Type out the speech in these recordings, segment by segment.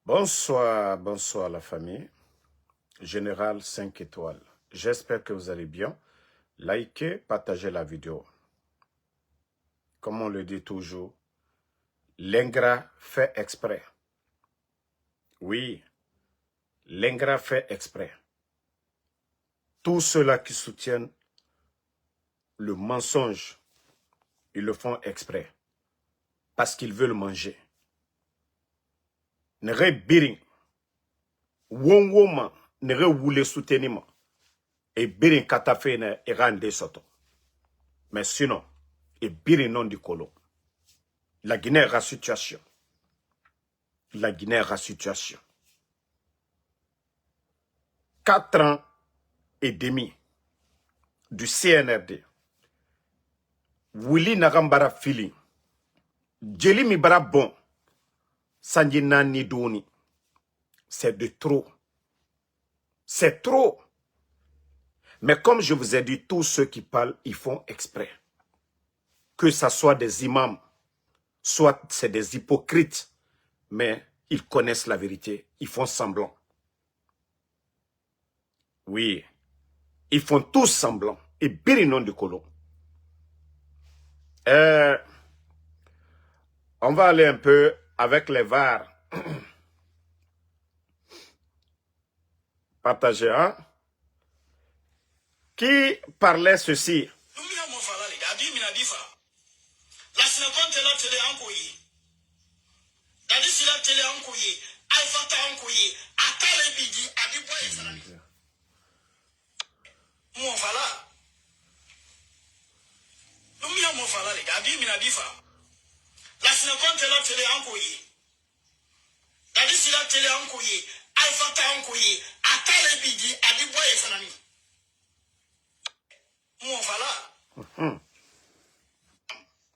Bonsoir, bonsoir la famille. Général 5 étoiles. J'espère que vous allez bien. Likez, partagez la vidéo. Comme on le dit toujours, l'ingrat fait exprès. Oui, l'ingrat fait exprès. Tous ceux-là qui soutiennent le mensonge, ils le font exprès. Parce qu'ils veulent manger. Nere biring. Won woma. Nere wule soutenima. Et biring katafe ne erande soto. Mais sinon, et biring non du colo. La Guinée a situation. La Guinée a situation. 4 ans et demi du CNRD. Willy Nagambara feeling. Djeli mi bara bon. Sanji nani doni. C'est de trop. C'est trop. Mais comme je vous ai dit, tous ceux qui parlent, ils font exprès. Que ce soit des imams, soit c'est des hypocrites, mais ils connaissent la vérité. Ils font semblant. Oui. Ils font tous semblant. Et birinon de colon. On va aller un peu avec les VAR. Partagez, hein? Qui parlait ceci?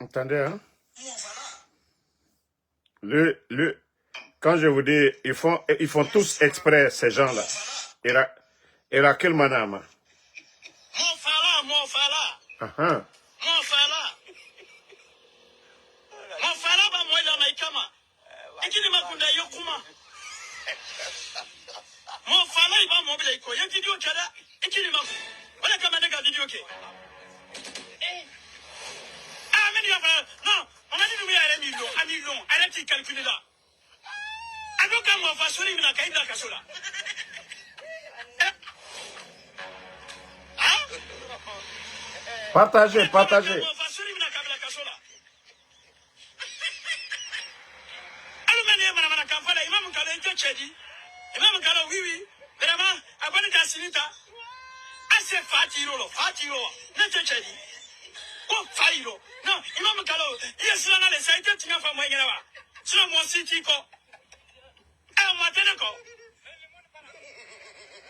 Entendez, hein? Quand je vous dis, ils font tous exprès, ces gens-là. Et là, quel manama? Non, on m'a dit de me un million, arrête de calculer là. Alors quand on va sur une caïd la casola. Partagez, partagez. Non, Imam Kalo, il y a cela dans les saïtés, tu n'as pas moyen là-bas. Sur mon site, il y a un matin encore.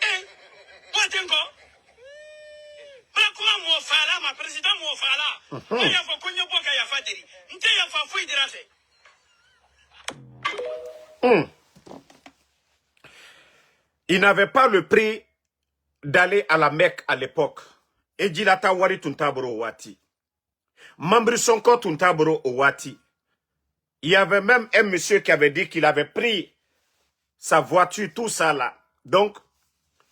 Eh, what encore? Comment moi faire là, ma président, moi faire là? Il y a pas qu'on y a pas qu'à y a fait des. Il y a pas fouille de rater. Il n'avait pas le prix d'aller à la Mecque à l'époque. Et Djilata Wari Tuntabro Wati. Mambri Sonko Tuntabro Wati. Il y avait même un monsieur qui avait dit qu'il avait pris sa voiture, tout ça là. Donc,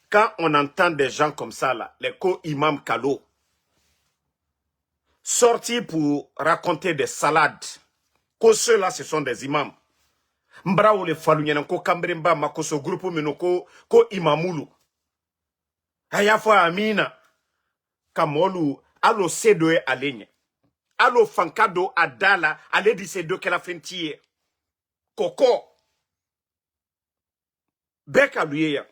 quand on entend des gens comme ça là, les co-imams Kalo, sortir pour raconter des salades, que ceux-là ce sont des imams. Mbra ou les falunyen ko kambrimba makoso groupe minoko ko imamulu. Ayafa amina. Kamolu alo sedoe alenye. Alo fankado adala ale di sedo kela fentiye. Koko. Beka luye ya.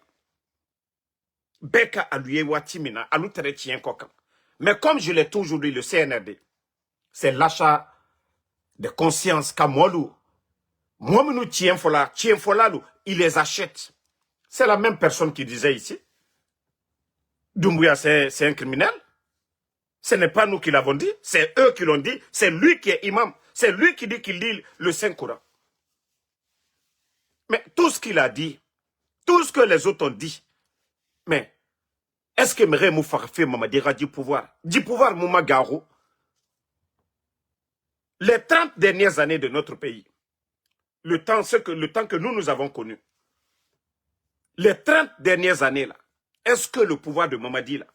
Beka aluye watimina alu tere tien koka. Mais comme je l'ai toujours dit, le CNRD, c'est l'achat de conscience kamolu. Moi, nous tien fola, il les achète. C'est la même personne qui disait ici. Doumbouya, c'est un criminel. Ce n'est pas nous qui l'avons dit, c'est eux qui l'ont dit. C'est lui qui est imam. C'est lui qui dit qu'il lit le Saint-Coran. Mais tout ce qu'il a dit, tout ce que les autres ont dit, mais est-ce que Méré Moufarfé m'a dit du pouvoir? Du pouvoir, Mouma Garo. Les 30 dernières années de notre pays, le temps que nous avons connu. Les 30 dernières années, là, est-ce que le pouvoir de Mamadi, là,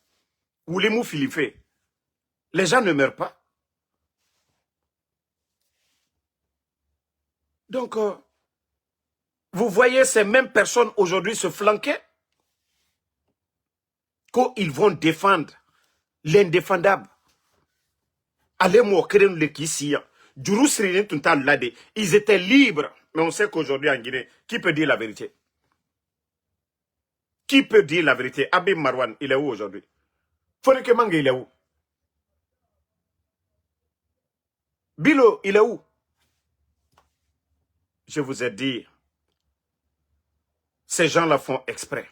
ou les mous Philippe, les gens ne meurent pas? Donc, vous voyez ces mêmes personnes aujourd'hui se flanquer quand ils vont défendre l'indéfendable. Allez m'okeren le kisiya. Djuru Srini Tuntal Lade. Ils étaient libres. Mais on sait qu'aujourd'hui en Guinée, qui peut dire la vérité? Qui peut dire la vérité? Abim Marwan, il est où aujourd'hui? Foneke Mange, il est où? Bilo, il est où? Je vous ai dit, ces gens-là font exprès.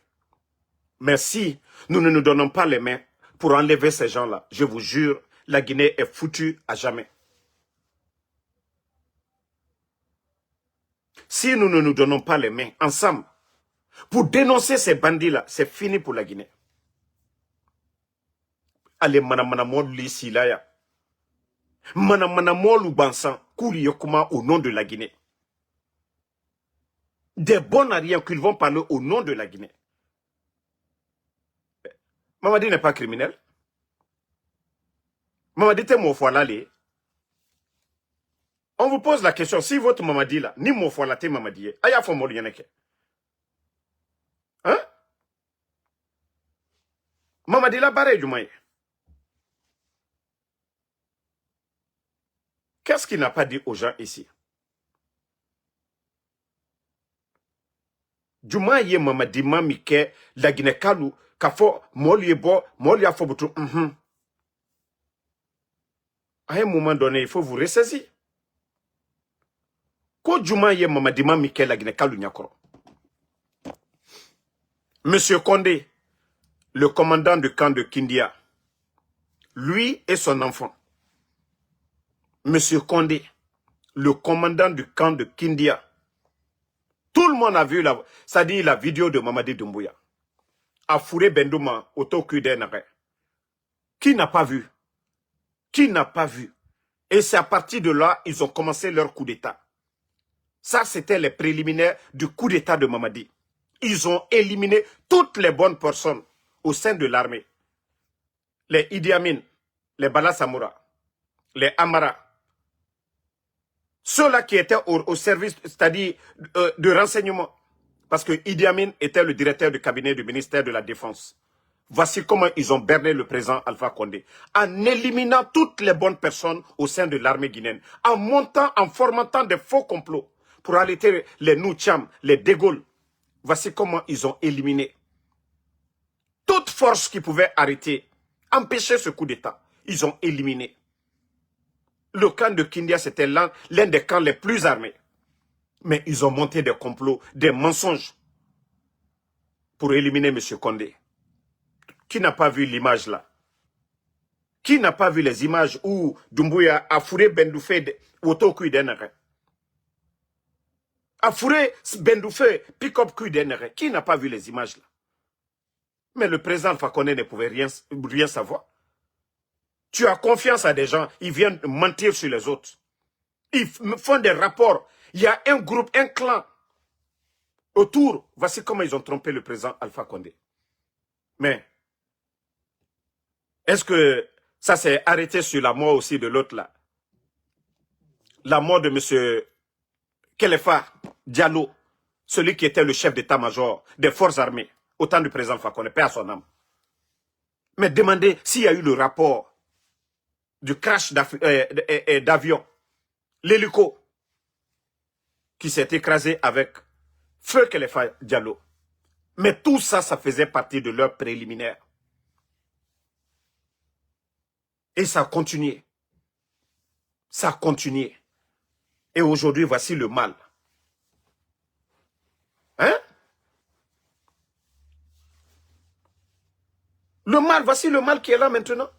Mais si nous ne nous donnons pas les mains pour enlever ces gens-là, je vous jure, la Guinée est foutue à jamais. Si nous ne nous donnons pas les mains ensemble pour dénoncer ces bandits-là, c'est fini pour la Guinée. Allez, manamanamolu lisilaya. Manamanamolu bansan, kouri yokuma au nom de la Guinée. Des bons ariens qu'ils vont parler au nom de la Guinée. Mamadi n'est pas criminel. Mamadi te mofoalale. On vous pose la question, si votre Mamadi là, ni mofoalate Mamadi, aya fo molu yaneke. Hein? Mamadi la barre du moyen. Qu'est-ce qu'il n'a pas dit aux gens ici? Juma ye Mamadi mamike la Guinée kalu kafo molu yebo molu ya fobutu. À un moment donné, il faut vous ressaisir. Ko Juma ye Mamadi mamike la Guinée kalu nyakoro. Monsieur Condé, le commandant du camp de Kindia, lui et son enfant. Monsieur Condé, le commandant du camp de Kindia. Tout le monde a vu la vidéo de Mamadi Doumbouya. A fourré Bendouma au Toku d'Enare. Qui n'a pas vu? Qui n'a pas vu? Et c'est à partir de là, ils ont commencé leur coup d'État. Ça, c'était les préliminaires du coup d'État de Mamadi. Ils ont éliminé toutes les bonnes personnes au sein de l'armée. Les Idi Amin, les Bala Samoura, les Amara. Ceux-là qui étaient au service, c'est-à-dire de renseignement. Parce que Idi Amin était le directeur du cabinet du ministère de la Défense. Voici comment ils ont berné le président Alpha Condé. En éliminant toutes les bonnes personnes au sein de l'armée guinéenne. En montant, en fomentant des faux complots pour arrêter les Noucham, les De Gaulle. Voici comment ils ont éliminé toute force qui pouvait arrêter, empêcher ce coup d'État. Ils ont éliminé. Le camp de Kindia, c'était l'un des camps les plus armés. Mais ils ont monté des complots, des mensonges pour éliminer M. Condé. Qui n'a pas vu l'image là? Qui n'a pas vu les images où Doumbouya a fourré Bendoufé au Toku d'Enere? A fourré Bendoufé, pick-up d'Enere. Qui n'a pas vu les images là? Mais le président Alpha Condé ne pouvait rien savoir. Tu as confiance à des gens, ils viennent mentir sur les autres. Ils font des rapports. Il y a un groupe, un clan autour. Voici comment ils ont trompé le président Alpha Condé. Mais, est-ce que ça s'est arrêté sur la mort aussi de l'autre là? La mort de M. Kelefa Diallo, celui qui était le chef d'état-major des forces armées, au temps du président Alpha Condé, paix à son âme. Mais demandez s'il y a eu le rapport du crash d'avion, l'hélico, qui s'est écrasé avec feu Kelefa Diallo. Mais tout ça, ça faisait partie de leur préliminaire. Et ça a continué. Ça a continué. Et aujourd'hui, voici le mal. Hein? Le mal, voici le mal qui est là maintenant.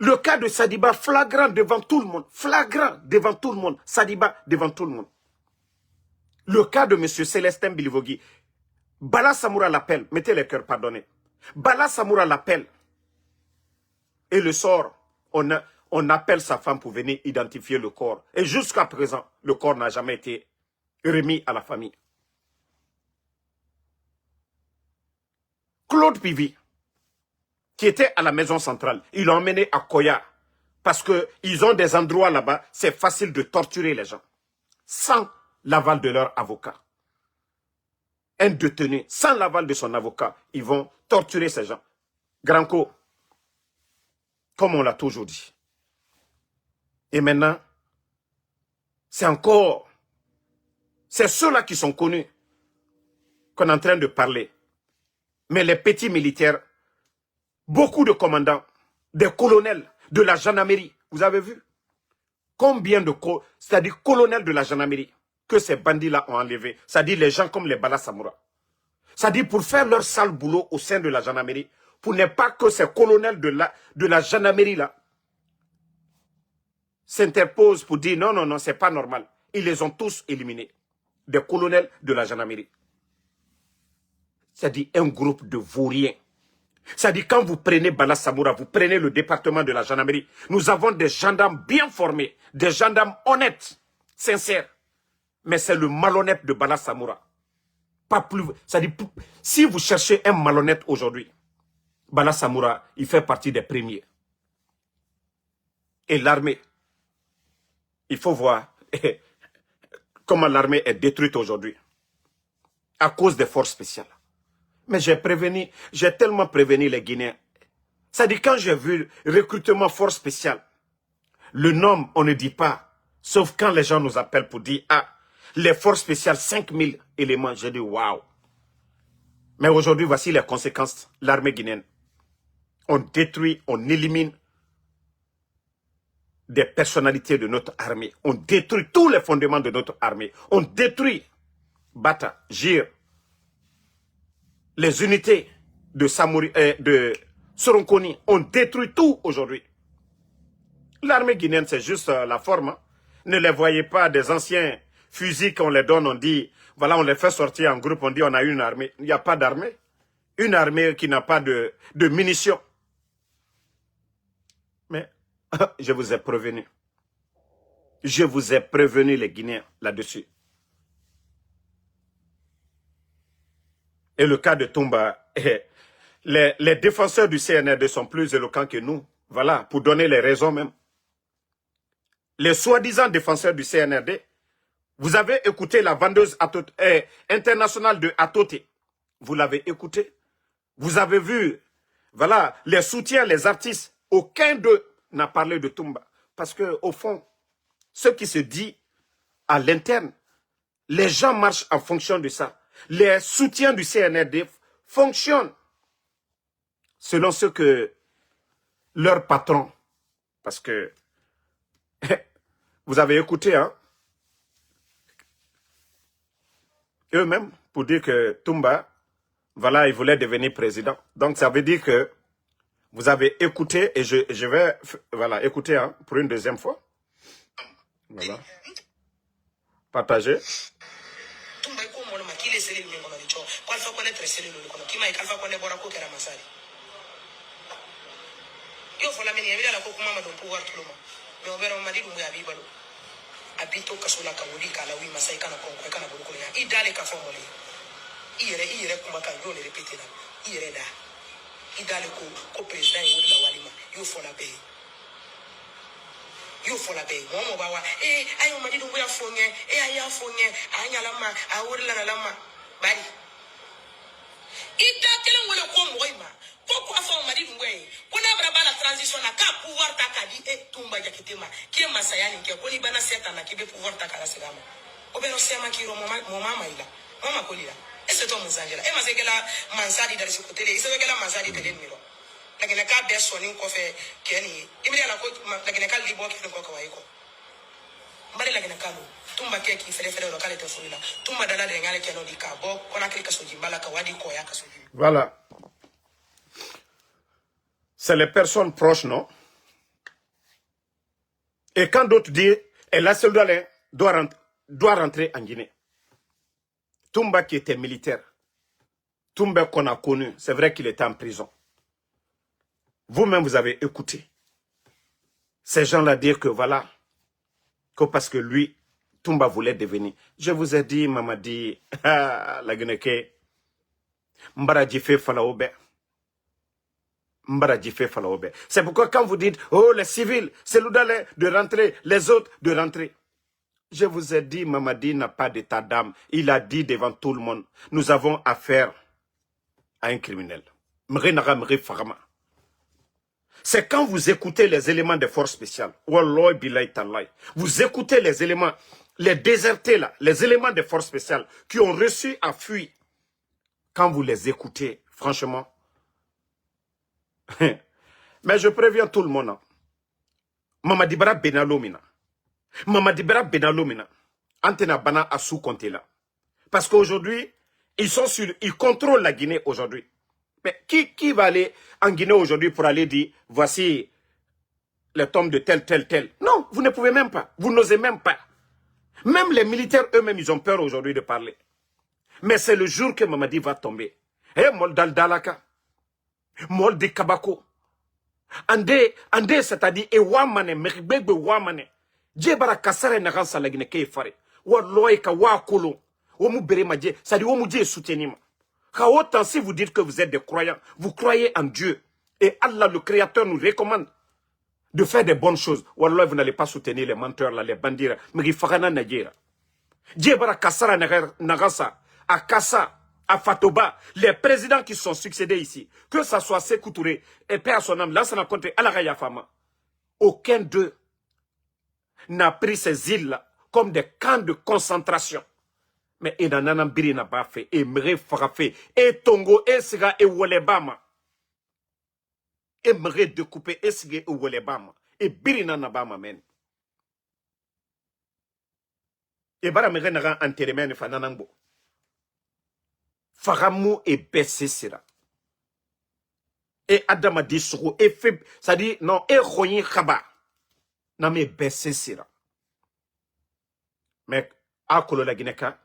Le cas de Sadiba, flagrant devant tout le monde. Flagrant devant tout le monde. Sadiba devant tout le monde. Le cas de M. Célestin Bilivogui. Bala Samoura l'appelle. Mettez les cœurs, pardonnez. Bala Samoura l'appelle. Et le sort, on on appelle sa femme pour venir identifier le corps. Et jusqu'à présent, le corps n'a jamais été remis à la famille. Claude Pivy, qui était à la maison centrale, il l'a emmené à Koya. Parce qu'ils ont des endroits là-bas, c'est facile de torturer les gens. Sans l'aval de leur avocat. Un détenu, sans l'aval de son avocat, ils vont torturer ces gens. Granco, comme on l'a toujours dit. Et maintenant, c'est ceux-là qui sont connus qu'on est en train de parler. Mais les petits militaires, beaucoup de commandants, des colonels de la gendarmerie, vous avez vu combien de c'est-à-dire colonels de la gendarmerie que ces bandits-là ont enlevés, c'est-à-dire les gens comme les Bala Samoura. C'est-à-dire pour faire leur sale boulot au sein de la gendarmerie, pour ne pas que ces colonels de la gendarmerie-là s'interposent pour dire non, non, non, c'est pas normal. Ils les ont tous éliminés, des colonels de la gendarmerie. C'est-à-dire un groupe de vauriens. C'est-à-dire quand vous prenez Bala Samoura, vous prenez le département de la gendarmerie, nous avons des gendarmes bien formés, des gendarmes honnêtes, sincères. Mais c'est le malhonnête de Bala Samoura. Pas plus. C'est-à-dire, si vous cherchez un malhonnête aujourd'hui, Bala Samoura, il fait partie des premiers. Et l'armée, il faut voir comment l'armée est détruite aujourd'hui. À cause des forces spéciales. Mais j'ai tellement prévenu les Guinéens. C'est-à-dire quand j'ai vu recrutement force spéciale, le nom, on ne dit pas, sauf quand les gens nous appellent pour dire, ah, les forces spéciales, 5000 éléments. J'ai dit, waouh. Mais aujourd'hui, voici les conséquences. L'armée guinéenne. On détruit, on élimine des personnalités de notre armée. On détruit tous les fondements de notre armée. On détruit Bata, Gir, les unités de Soronkoni. On détruit tout aujourd'hui. L'armée guinéenne, c'est juste la forme. Hein. Ne les voyez pas des anciens fusils qu'on les donne, on dit, voilà, on les fait sortir en groupe, on dit on a une armée. Il n'y a pas d'armée. Une armée qui n'a pas de munitions. Mais je vous ai prévenu. Je vous ai prévenu les Guinéens là-dessus. Et le cas de Toumba, les défenseurs du CNRD sont plus éloquents que nous. Voilà, pour donner les raisons même. Les soi-disant défenseurs du CNRD, vous avez écouté la vendeuse internationale de Atoté. Vous l'avez écouté. Vous avez vu, voilà, les soutiens, les artistes. Aucun d'eux n'a parlé de Toumba. Parce que au fond, ce qui se dit à l'interne, les gens marchent en fonction de ça. Les soutiens du CNRD fonctionnent selon ce que leur patron, parce que vous avez écouté, hein, eux-mêmes, pour dire que Toumba, voilà, il voulait devenir président. Donc ça veut dire que vous avez écouté, et je vais, voilà, écouter hein, pour une deuxième fois. Voilà. Partagez. Abito kasola ka wuli kala wi masai kana konko kana buluko ya idale ka formule ire kuma kan yo le répéter là ire da idale ko président yi wala walima yo fola be mo bawa ayo madidu ya fonye aya fonye anya lama awurla na lama bari ida tele wala ko moima pourquoi fa madidu ngwe kuna bra la transition na ka pouvoir takadi Toumba yakitema ki masayani ke ko libana seta na kibe pouvoir takala selama obero sema ki ro mama ila mama kolila ese to muzanjela mazekela mansadi dari sikotele isewekela mansadi tele miro lakini ka beso ni ko fe keni imiri ala ko lakini ka libo ke ko ko waiko mbali lakini kalu Toumba ke ki fere lokale to fulila Toumba dala de ngale ke no di ka bo kona klika soji mbala ka wadi ko ya ka soji. Voilà. C'est les personnes proches, non? Et quand d'autres disent, et la seule doit rentrer en Guinée. Toumba qui était militaire, Toumba qu'on a connu, c'est vrai qu'il était en prison. Vous-même, vous avez écouté. ces gens-là dire que voilà, que parce que lui, Toumba voulait devenir. Je vous ai dit, Mamadi, la Guinée, Mbara Djifé Falaobe. Mbara Djifé Falaobe. C'est pourquoi quand vous dites, oh, les civils, c'est l'oudalé de rentrer, les autres de rentrer. Je vous ai dit, Mamadi n'a pas d'état d'âme. Il a dit devant tout le monde, nous avons affaire à un criminel. C'est quand vous écoutez les éléments des forces spéciales, vous écoutez les éléments, les désertés là, les éléments des forces spéciales qui ont reçu à fuir. Quand vous les écoutez, franchement. Mais je préviens tout le monde. Mamadi Bara Benalomina. Mamadi Bara Benalomina. Antena Bana a sous-compté là. Parce qu'aujourd'hui, ils contrôlent la Guinée aujourd'hui. Mais qui va aller en Guinée aujourd'hui pour aller dire, voici les tombes de tel. Non, vous ne pouvez même pas. Vous n'osez même pas. Même les militaires eux-mêmes, ils ont peur aujourd'hui de parler. Mais c'est le jour que Mamadi va tomber. Eh, Mol Daldalaka. Mol de Kabako. Ande, c'est-à-dire, et Wamane, Meribebe Wamane. Djebara Kassare Naransa la Guinée qui est faré. Wa Loïka, Wa Kolo. Omu Beremadje, c'est-à-dire, Omu Dje soutenima. Autant si vous dites que vous êtes des croyants, vous croyez en Dieu. Et Allah, le Créateur, nous recommande de faire des bonnes choses. Wallah, vous n'allez pas soutenir les menteurs, là, les bandits. Mais il faut rien. Djebara Kassara Nagasa, à Kassa, à Fatoba, les présidents qui sont succédés ici, que ça soit Sékou Touré et Père son âme, là, ça n'a compté Alaraya Fama. Aucun d'eux n'a pris ces îles-là comme des camps de concentration. Mais et nanana biri n'a pas fait, et mre frappé, et Tongo, et Siga, et Wolebama. Et mre découpé, et Siga, et Wolebama. Et biri n'a pas men. Et bara mre n'a pas enterré men, fananambo. Faramou et baissé sera. Et Adama dit sourou, et fait, ça dit, non, et Royin Khaba. Non, mais baissé sera. Mais, à Kolo la Guinée-Ka,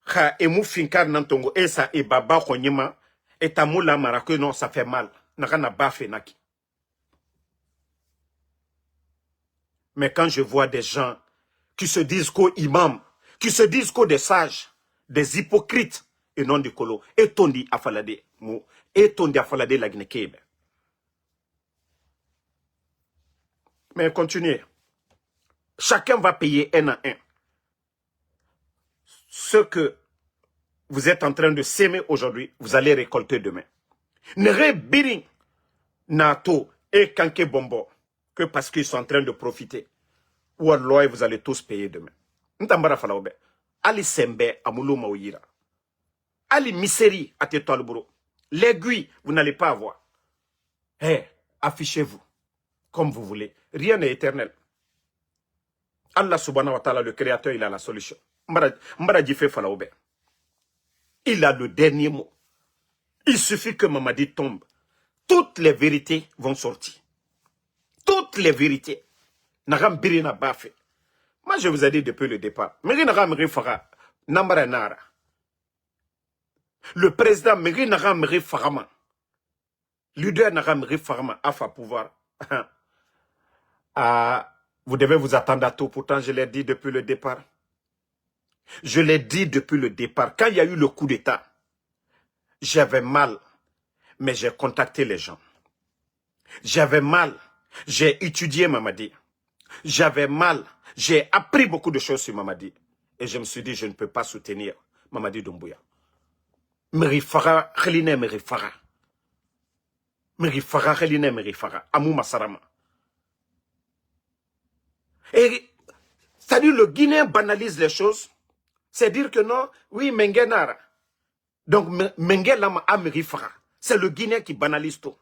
Kha et Moufinkar Nantongo, et ça, et Baba Ronyema, et Tamoula Marake, non, ça fait mal. N'a pas fait naki. Mais quand je vois des gens qui se disent qu'aux-imams, qui se disent qu'aux des sages, des hypocrites, et non du colo, et tondi afalade, et tondi afalade la Guinée. Mais continuez. Chacun va payer un à un. Ce que vous êtes en train de s'aimer aujourd'hui, vous allez récolter demain. Nere biring nato et kanke bombo que parce qu'ils sont en train de profiter. Ou alors vous allez tous payer demain. Ntambara falaobe. Ali sembe amulu maouira. Ali miseri à tetolburo. L'aiguille, vous n'allez pas avoir. Eh, affichez-vous comme vous voulez. Rien n'est éternel. Allah subhanahu wa ta'ala, le créateur, il a la solution. Mbara Djifé falaobe. Il a le dernier mot. Il suffit que Mamadi tombe. Toutes les vérités vont sortir. Toutes les vérités. Nagam birina bafé. Moi, je vous ai dit depuis le départ. Le président Meri Nagam Farama. Leader Nagam Farama a fait pouvoir. Vous devez vous attendre à tout. Pourtant, je l'ai dit depuis le départ. Je l'ai dit depuis le départ. Quand il y a eu le coup d'État, j'avais mal, mais j'ai contacté les gens. J'avais mal, j'ai étudié Mamadi. J'avais mal, j'ai appris beaucoup de choses sur Mamadi. Et je me suis dit, je ne peux pas soutenir Mamadi Doumbouya. Merifara, Kheline Merifara. Merifara, Kheline Merifara. Amou Masarama. Et, c'est-à-dire, le Guinéen banalise les choses. C'est dire que non, oui, Mengenara. Donc, Mengelama Amerifara. C'est le Guinéen qui banalise tout.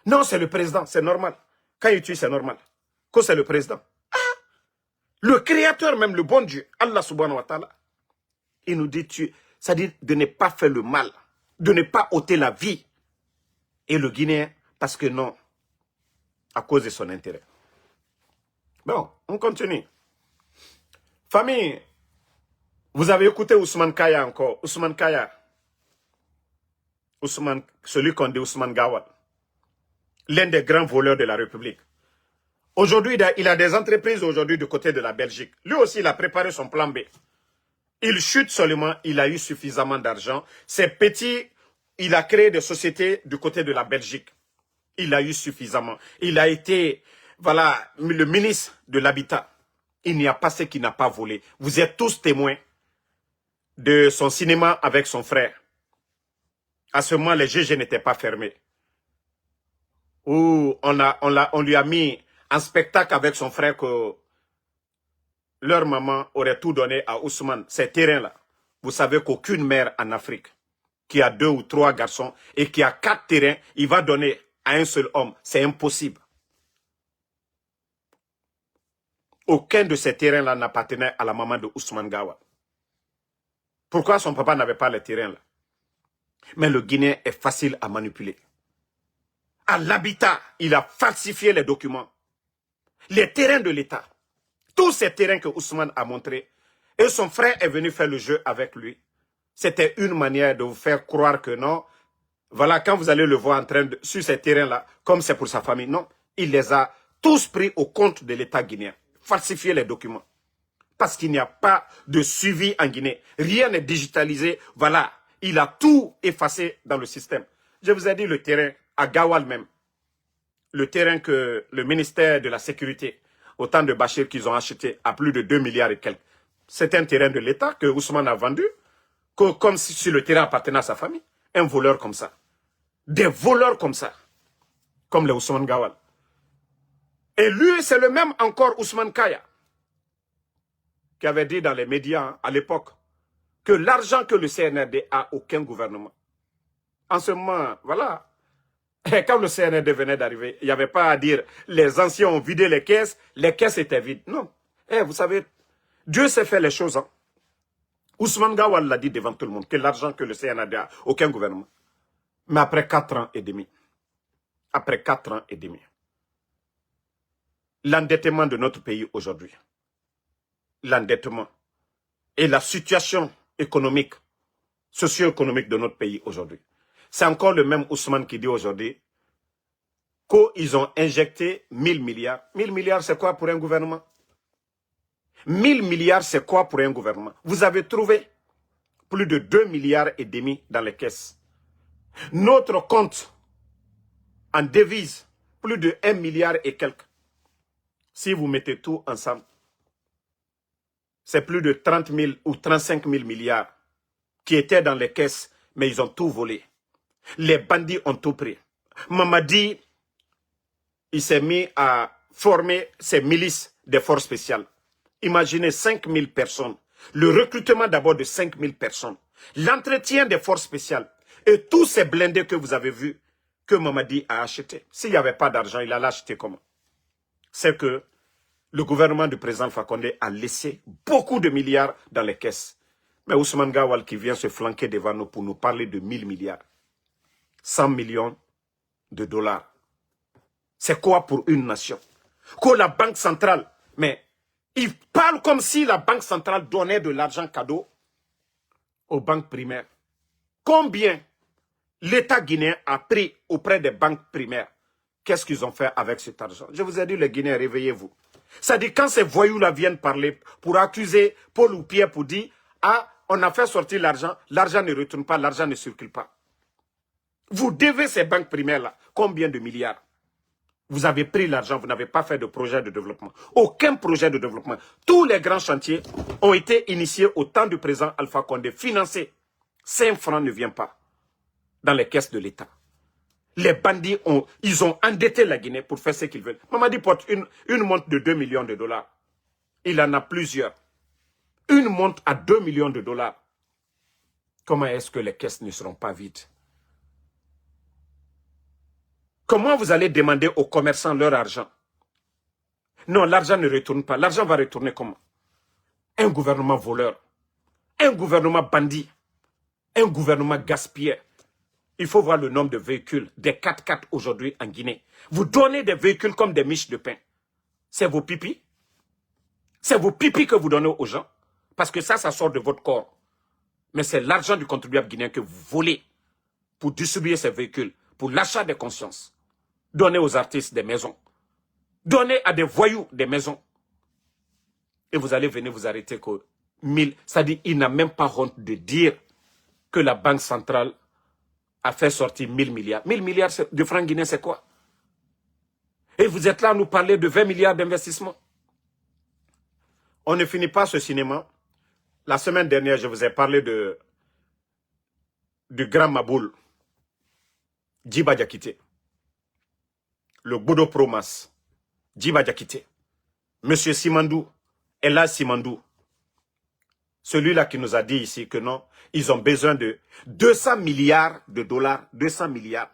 Non, c'est le président, c'est normal. Quand il tue, c'est normal. Que c'est le président. Ah, le créateur, même le bon Dieu, Allah subhanahu wa ta'ala, il nous dit, c'est-à-dire de ne pas faire le mal, de ne pas ôter la vie. Et le Guinéen, parce que non, à cause de son intérêt. Bon, on continue. Famille, vous avez écouté Ousmane Kaya encore. Ousmane Kaya. Ousmane, celui qu'on dit Ousmane Gawad. l'un des grands voleurs de la République. Aujourd'hui, il a des entreprises aujourd'hui du côté de la Belgique. Lui aussi, il a préparé son plan B. Il chute seulement, il a eu suffisamment d'argent. C'est petit, il a créé des sociétés du côté de la Belgique. Il a eu suffisamment. Il a été, voilà, le ministre de l'Habitat. Il n'y a pas ce qu'il n'a pas volé. Vous êtes tous témoins de son cinéma avec son frère. À ce moment, les GG n'étaient pas fermés. Où on lui a mis un spectacle avec son frère que leur maman aurait tout donné à Ousmane. Ces terrains-là. Vous savez qu'aucune mère en Afrique qui a 2 ou 3 garçons et qui a 4 terrains, il va donner à un seul homme. C'est impossible. Aucun de ces terrains-là n'appartenait à la maman de Ousmane Gawa. Pourquoi son papa n'avait pas les terrains-là? Mais le Guinéen est facile à manipuler. À l'habitat, il a falsifié les documents. Les terrains de l'État. Tous ces terrains que Ousmane a montrés. Et son frère est venu faire le jeu avec lui. C'était une manière de vous faire croire que non. Voilà, quand vous allez le voir en train de, sur ces terrains-là, comme c'est pour sa famille. Non, il les a tous pris au compte de l'État guinéen. Falsifier les documents. Parce qu'il n'y a pas de suivi en Guinée. Rien n'est digitalisé. Voilà, il a tout effacé dans le système. Je vous ai dit le terrain à Gawal même. Le terrain que le ministère de la Sécurité, au temps de Bachir, qu'ils ont acheté à plus de 2 milliards et quelques. C'est un terrain de l'État que Ousmane a vendu, comme si le terrain appartenait à sa famille. Un voleur comme ça. Des voleurs comme ça. Comme les Ousmane Gawal. Et lui, c'est le même encore Ousmane Kaya, qui avait dit dans les médias à l'époque que l'argent que le CNRD a, aucun gouvernement. En ce moment, voilà. Et quand le CNRD venait d'arriver, il n'y avait pas à dire les anciens ont vidé les caisses étaient vides. Non. Vous savez, Dieu sait faire les choses. Hein. Ousmane Gawal l'a dit devant tout le monde, que l'argent que le CNRD a, aucun gouvernement. Mais après 4 ans et demi, l'endettement de notre pays aujourd'hui, l'endettement et la situation économique, socio-économique de notre pays aujourd'hui, c'est encore le même Ousmane qui dit aujourd'hui qu'ils ont injecté 1000 milliards. 1000 milliards, c'est quoi pour un gouvernement? 1000 milliards, c'est quoi pour un gouvernement? Vous avez trouvé plus de 2 milliards et demi dans les caisses. Notre compte en devise, plus de 1 milliard et quelques. Si vous mettez tout ensemble, c'est plus de 30 000 ou 35 000 milliards qui étaient dans les caisses, mais ils ont tout volé. Les bandits ont tout pris. Mamadi, il s'est mis à former ses milices des forces spéciales. Imaginez 5 000 personnes. Le recrutement d'abord de 5 000 personnes. L'entretien des forces spéciales. Et tous ces blindés que vous avez vus, que Mamadi a achetés. S'il n'y avait pas d'argent, il allait acheter comment? C'est que le gouvernement du président Alpha Condé a laissé beaucoup de milliards dans les caisses. Mais Ousmane Gawal qui vient se flanquer devant nous pour nous parler de 1000 milliards. 100 millions de dollars. C'est quoi pour une nation? Que la Banque centrale, mais il parle comme si la Banque centrale donnait de l'argent cadeau aux banques primaires. Combien l'État guinéen a pris auprès des banques primaires? Qu'est-ce qu'ils ont fait avec cet argent? Je vous ai dit, les Guinéens, réveillez-vous. C'est-à-dire, quand ces voyous-là viennent parler pour accuser Paul ou Pierre pour dire « Ah, on a fait sortir l'argent ne retourne pas, l'argent ne circule pas. » Vous devez ces banques primaires-là combien de milliards? Vous avez pris l'argent, vous n'avez pas fait de projet de développement. Aucun projet de développement. Tous les grands chantiers ont été initiés au temps du président Alpha Condé, financés. 5 francs ne vient pas dans les caisses de l'État. Les bandits ils ont endetté la Guinée pour faire ce qu'ils veulent. Mamadi porte une montre de 2 millions de dollars. Il en a plusieurs. Une montre à 2 millions de dollars. Comment est-ce que les caisses ne seront pas vides? Comment vous allez demander aux commerçants leur argent? Non, l'argent ne retourne pas. L'argent va retourner comment? Un gouvernement voleur. Un gouvernement bandit. Un gouvernement gaspilleur. Il faut voir le nombre de véhicules, des 4x4 aujourd'hui en Guinée. Vous donnez des véhicules comme des miches de pain. C'est vos pipis? C'est vos pipis que vous donnez aux gens? Parce que ça sort de votre corps. Mais c'est l'argent du contribuable guinéen que vous volez pour distribuer ces véhicules, pour l'achat des consciences. Donnez aux artistes des maisons. Donnez à des voyous des maisons. Et vous allez venir vous arrêter que 1000. C'est-à-dire, il n'a même pas honte de dire que la Banque centrale a fait sortir 1000 milliards. 1000 milliards de francs guinéens, c'est quoi? Et vous êtes là à nous parler de 20 milliards d'investissements. On ne finit pas ce cinéma. La semaine dernière, je vous ai parlé du grand Maboul, Djiba Diakité, le Bodo Promas, Djiba Diakité, Monsieur Simandou, Ella Simandou, celui-là qui nous a dit ici que non, ils ont besoin de 200 milliards de dollars, 200 milliards.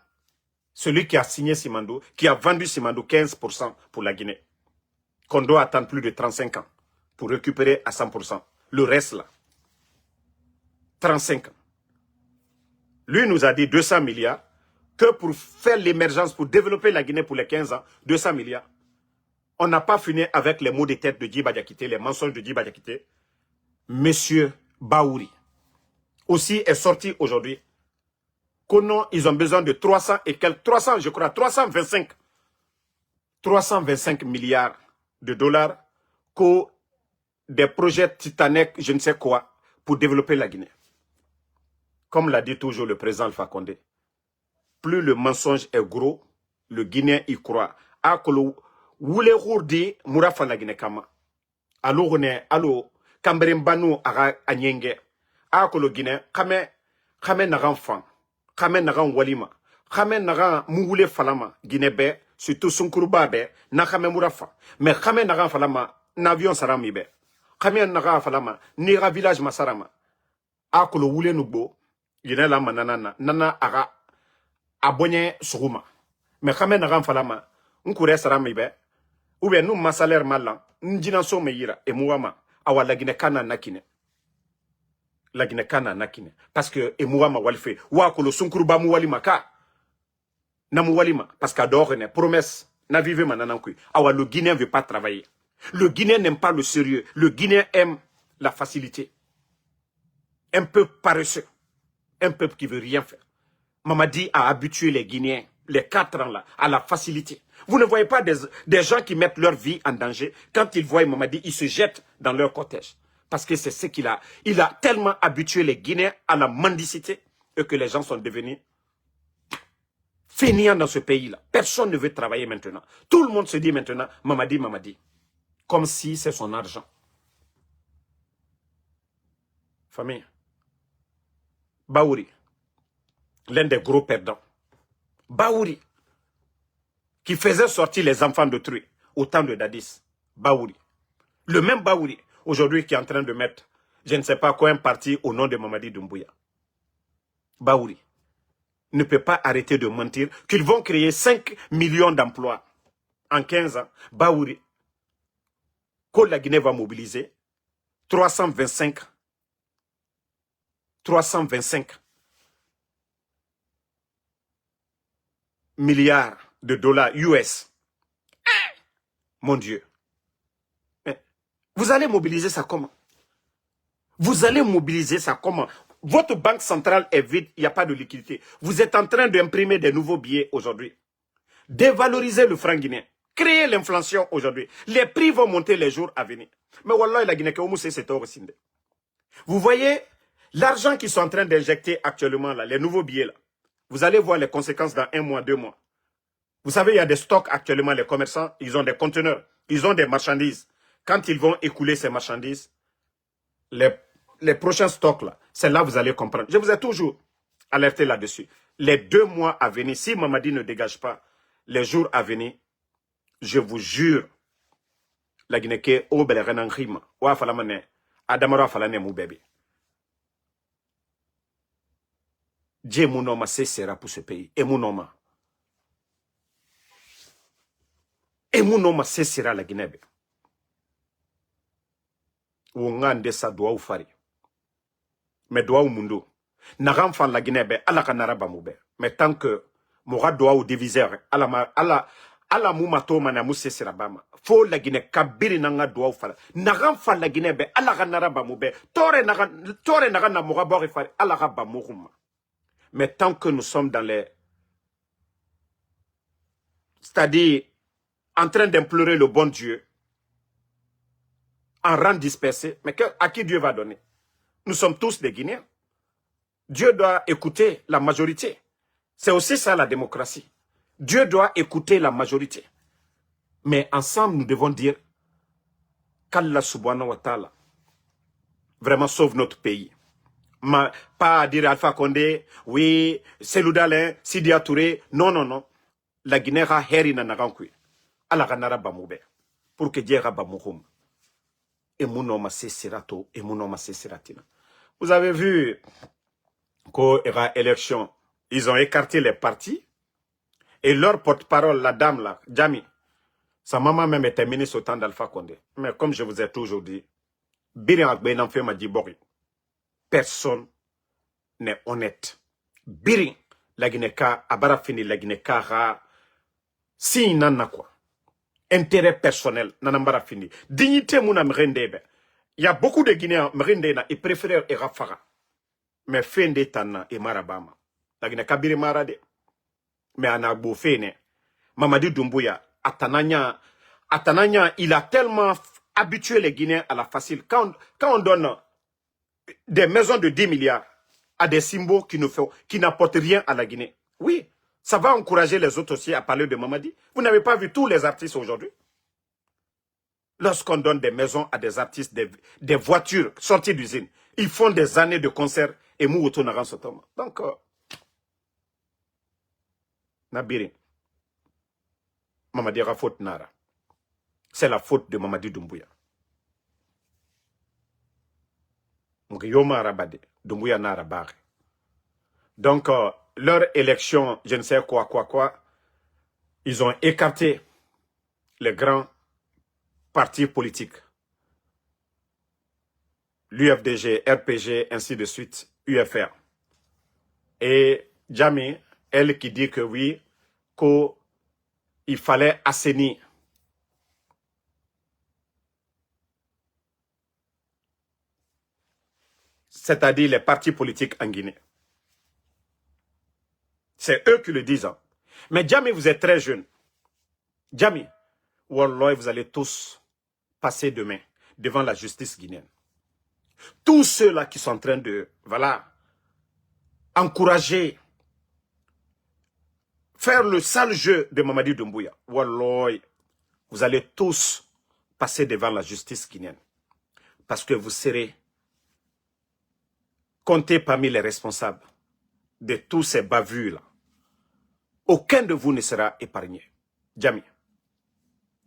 Celui qui a signé Simandou, qui a vendu Simandou 15% pour la Guinée, qu'on doit attendre plus de 35 ans pour récupérer à 100%. Le reste là, 35 ans. Lui nous a dit 200 milliards, que pour faire l'émergence, pour développer la Guinée pour les 15 ans, 200 milliards. On n'a pas fini avec les mots de tête de Djiba Diakité, les mensonges de Djiba Diakité. Monsieur Baouri aussi est sorti aujourd'hui que non, ils ont besoin de 300 et quelques, 300, je crois, 325 milliards de dollars pour des projets titaniques, je ne sais quoi, pour développer la Guinée. Comme l'a dit toujours le président Alpha Condé, plus le mensonge est gros, le Guinéen y croit. Akolo, wule hourdi, mourafa la Guinée kama. Allo rone, allo, kamberembanu aga anyenge. Akolo Guinée, kame nagan fan, kame nagan walima, kame nagan mouule falama, Guinée be, surtout Sunkuruba be, na kame mourafa. Mais kame nagan falama, n'avion sarami be. Kame nagan falama, nira village masarama. Akolo wule nubo, Guinée la manana, nana aga, abonye suruma. Mais kame nagan falama, nkure sarami be, ou bien nous ma salaire malan, n'dinanso me yira, et mouama, awa la Guinée kana nakine. La Guinée kana nakine. Parce que, et mouama walfe, wakolo sunkuruba mouwali maka, na mouwalima, parce qu'adore, promesse, na vive mananankui, awa le Guinéen veut pas travailler. Le Guinéen n'aime pas le sérieux, le Guinéen aime la facilité. Un peuple paresseux, un peuple qui veut rien faire. Mamadi a habitué les Guinéens, les 4 ans là, à la facilité. Vous ne voyez pas des gens qui mettent leur vie en danger. Quand ils voient Mamadi, ils se jettent dans leur cortège. Parce que c'est ce qu'il a. Il a tellement habitué les Guinéens à la mendicité et que les gens sont devenus fainéants dans ce pays-là. Personne ne veut travailler maintenant. Tout le monde se dit maintenant, Mamadi, Mamadi. Comme si c'est son argent. Famille. Baouri. L'un des gros perdants. Baouri. Qui faisait sortir les enfants d'autrui au temps de Dadis. Baouri. Le même Baouri, aujourd'hui, qui est en train de mettre, je ne sais pas quoi, un parti au nom de Mamadi Doumbouya. Baouri ne peut pas arrêter de mentir qu'ils vont créer 5 millions d'emplois en 15 ans. Baouri, que la Guinée va mobiliser 325 milliards de dollars US. Mon Dieu. Vous allez mobiliser ça comment? Vous allez mobiliser ça comment? Votre banque centrale est vide, il n'y a pas de liquidité. Vous êtes en train d'imprimer des nouveaux billets aujourd'hui. Dévaloriser le franc guinéen. Créer l'inflation aujourd'hui. Les prix vont monter les jours à venir. Mais wallah, la Guinée, c'est aussi. Vous voyez l'argent qu'ils sont en train d'injecter actuellement, là, les nouveaux billets, là. Vous allez voir les conséquences dans 1 mois, 2 mois. Vous savez, il y a des stocks actuellement, les commerçants, ils ont des conteneurs, ils ont des marchandises. Quand ils vont écouler ces marchandises, les prochains stocks, là, c'est là que vous allez comprendre. Je vous ai toujours alerté là-dessus. Les 2 mois à venir, si Mamadi ne dégage pas, les jours à venir, je vous jure, la Guinée, au Belenrenangrima, ou à Falamane, Adamara Falane mou bébé. Dieu mon cessera pour ce pays. Et mon nom. Et mon nom cessera la Guinée. Ou ngande sa doa ou fari. Mais doa ou mundo. N'agam fan la Guinée, ala kanara bamoube. Mais tant que mora doa ou diviseur, ala moumato mana mousse sirabama. Faut la Guinée kabiri nanga doa ou fara. N'agam fan la Guinée, ala kanara bamoube. Tore naga na mora bori fari, ala bamouma. Mais tant que nous sommes dans les c'est-à-dire en train d'implorer le bon Dieu, en rang dispersé, mais à qui Dieu va donner? Nous sommes tous des Guinéens. Dieu doit écouter la majorité. C'est aussi ça la démocratie. Dieu doit écouter la majorité. Mais ensemble, nous devons dire qu'Allah subhanahu wa ta'ala vraiment sauve notre pays. Pas dire Alpha Condé, oui, Selou Dalein, Sidia Touré. Non, non, non. La Guinée a heri na nagankui. Ala ganara bamoube. Pour que Dieu rabamouhoum. Et mon serato, et mon seratina. Vous avez vu qu'il y aura élection. Ils ont écarté les partis. Et leur porte-parole, la dame là, Jami, sa maman même était ministre au temps d'Alpha Condé. Mais comme je vous ai toujours dit, personne n'est honnête. Birin, la Guinée-Ka, Abara fini, la Guinée-Ka, si nana quoi. Intérêt personnel, nanambara fini. Dignité mouna mrendebe. Il y a beaucoup de Guinéens, mrendena, ils préfèrent Erafara. Mais Fende Tana et Marabama. La Guinée-Ka biri marade. Mais Anagbo Fene, Mamadi Doumbouya, Atananya, il a tellement habitué les Guinéens à la facile. Quand on donne des maisons de 10 milliards à des symboles qui n'apportent rien à la Guinée, oui, ça va encourager les autres aussi à parler de Mamadi. Vous n'avez pas vu tous les artistes aujourd'hui? Lorsqu'on donne des maisons à des artistes, des voitures sorties d'usine, ils font des années de concerts et Mououtou Naran Sotoma. Donc, Nabiri, Mamadi Rafot Nara. C'est la faute de Mamadi Doumbouya. Yoma Rabade, Doumbouya Nara Barre. Donc, leur élection, je ne sais quoi, ils ont écarté les grands partis politiques. L'UFDG, RPG, ainsi de suite, UFR. Et Jami, elle qui dit que oui, qu'il fallait assainir. C'est-à-dire les partis politiques en Guinée. C'est eux qui le disent. Hein. Mais Jami, vous êtes très jeune. Jami, Wallah, vous allez tous passer demain devant la justice guinéenne. Tous ceux-là qui sont en train de, voilà, encourager, faire le sale jeu de Mamadi Doumbouya. Wallah, vous allez tous passer devant la justice guinéenne. Parce que vous serez comptés parmi les responsables de tous ces bavures-là. Aucun de vous ne sera épargné. Jami.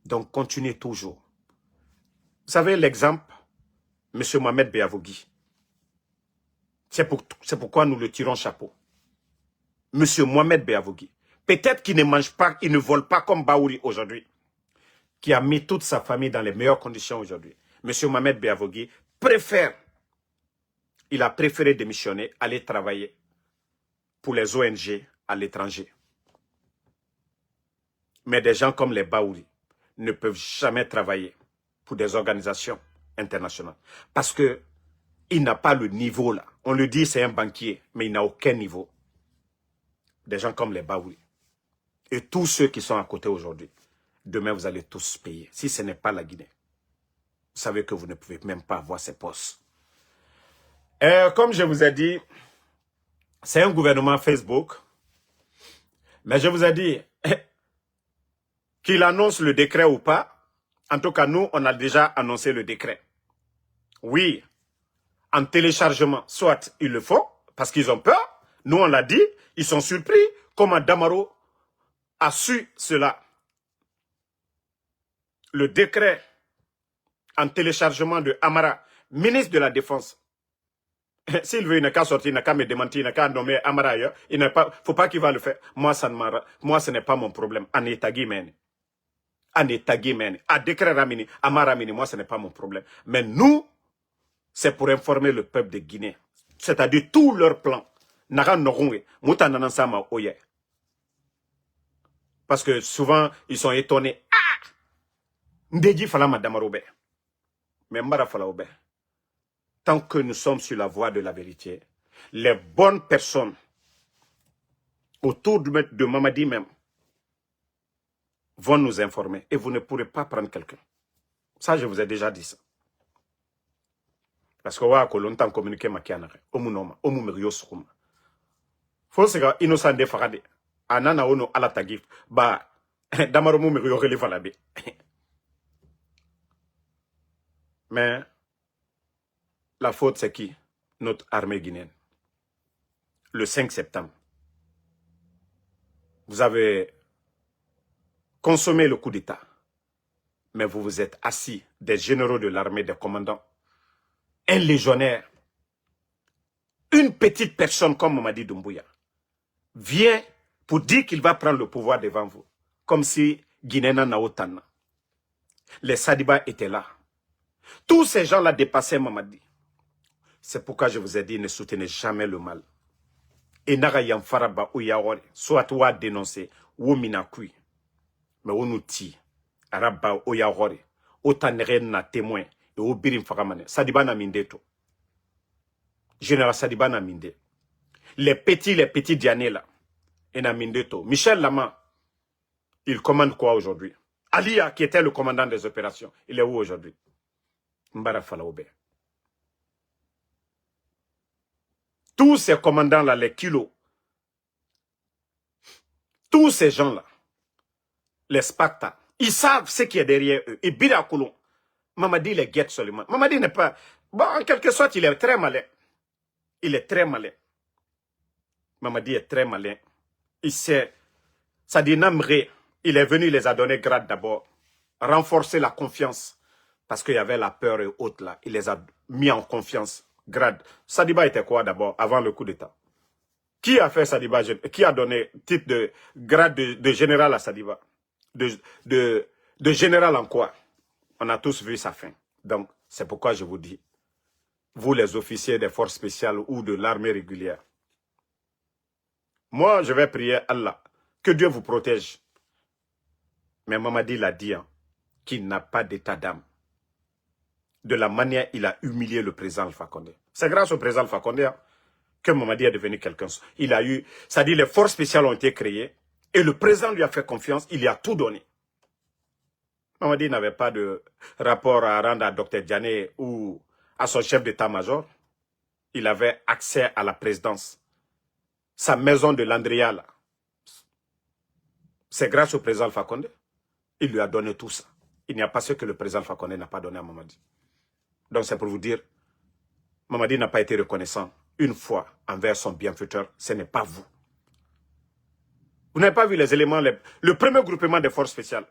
Donc, continuez toujours. Vous savez l'exemple, M. Mohamed Beavogui. C'est pourquoi nous le tirons chapeau. M. Mohamed Beavogui. Peut-être qu'il ne mange pas, il ne vole pas comme Baouri aujourd'hui, qui a mis toute sa famille dans les meilleures conditions aujourd'hui. M. Mohamed Beavogui il a préféré démissionner, aller travailler pour les ONG à l'étranger. Mais des gens comme les Baouri ne peuvent jamais travailler pour des organisations internationales. Parce qu'il n'a pas le niveau là. On le dit, c'est un banquier, mais il n'a aucun niveau. Des gens comme les Baouri. Et tous ceux qui sont à côté aujourd'hui, demain vous allez tous payer. Si ce n'est pas la Guinée, vous savez que vous ne pouvez même pas avoir ces postes. Comme je vous ai dit, c'est un gouvernement Facebook. Mais je vous ai dit, qu'il annonce le décret ou pas, en tout cas nous, on a déjà annoncé le décret. Oui, en téléchargement, soit ils le font, parce qu'ils ont peur. Nous, on l'a dit, ils sont surpris. Comment Damaro a su cela? Le décret en téléchargement de Amara, ministre de la Défense. S'il veut, il n'a qu'à sortir, il n'a qu'à me démentir, il n'a qu'à nommer Amara ailleurs. Il n'a pas, faut pas qu'il va le faire. Moi, ce n'est pas mon problème. Anetagi mène. Anetagi mène. À décret Ramini, Amara Ramini, moi, ce n'est pas mon problème. Mais nous, c'est pour informer le peuple de Guinée. C'est-à-dire tout leur plan. Parce que souvent, ils sont étonnés. Ah! Ndéji fala madame Robert. Mais Mbara fala Robert. Tant que nous sommes sur la voie de la vérité, les bonnes personnes autour de Mamadi même, vont nous informer et vous ne pourrez pas prendre quelqu'un. Ça, je vous ai déjà dit ça. Parce que wa ko longtemps communiquer makianare omunoma omumiriyo sukuma. Faut que innocent de farade. Anana ono ala tagif ba damaro mumiriyo relevalabe. Mais la faute c'est qui? Notre armée guinéenne. Le 5 septembre. Vous avez consommé le coup d'État. Mais vous vous êtes assis, des généraux de l'armée, des commandants, un légionnaire, une petite personne comme Mamadi Doumbouya, vient pour dire qu'il va prendre le pouvoir devant vous. Comme si Guinéna Naotana. Les Sadiba étaient là. Tous ces gens-là dépassaient Mamadi. C'est pourquoi je vous ai dit, ne soutenez jamais le mal. Et Nara Yamfaraba ou Yawari, soit ou à dénoncer, ou Minakui. Mais on nous tire. Araba ou Yawari, autant na témoin, et au Birim Faramane. Sadiba na mindeto. Général Sadiba na minde. Les petits Diané là. Et na mindeto. Michel Lama, il commande quoi aujourd'hui? Alia, qui était le commandant des opérations, il est où aujourd'hui? Mbara Falaoube. Tous ces commandants-là, les kilos, tous ces gens-là, les Sparta, ils savent ce qui est derrière eux. Et Bida Koulon, Mamadi les guette seulement. Mamadi n'est pas... Bon, en quelque sorte, il est très malin. Il est très malin. Mamadi est très malin. Il sait... Ça dit Namré, il est venu, il les a donné grade d'abord. Renforcer la confiance. Parce qu'il y avait la peur et autres là. Il les a mis en confiance. Grade. Sadiba était quoi d'abord, avant le coup d'État? Qui a fait Sadiba? Qui a donné titre de grade de général à Sadiba? De général en quoi? On a tous vu sa fin. Donc, c'est pourquoi je vous dis, vous les officiers des forces spéciales ou de l'armée régulière, moi, je vais prier Allah, que Dieu vous protège. Mais Mamadi l'a dit, hein, qu'il n'a pas d'état d'âme. De la manière il a humilié le président Alpha Condé. C'est grâce au président Alpha Condé, hein, que Mamadi est devenu quelqu'un. Il a eu, c'est-à-dire les forces spéciales ont été créées et le président lui a fait confiance, il lui a tout donné. Mamadi n'avait pas de rapport à rendre à Dr Diané ou à son chef d'état-major. Il avait accès à la présidence. Sa maison de Landria, là, c'est grâce au président Alpha Condé. Il lui a donné tout ça. Il n'y a pas ce que le président Alpha Condé n'a pas donné à Mamadi. Donc c'est pour vous dire, Mamadi n'a pas été reconnaissant une fois envers son bienfaiteur. Ce n'est pas vous. Vous n'avez pas vu les éléments, le premier groupement des forces spéciales.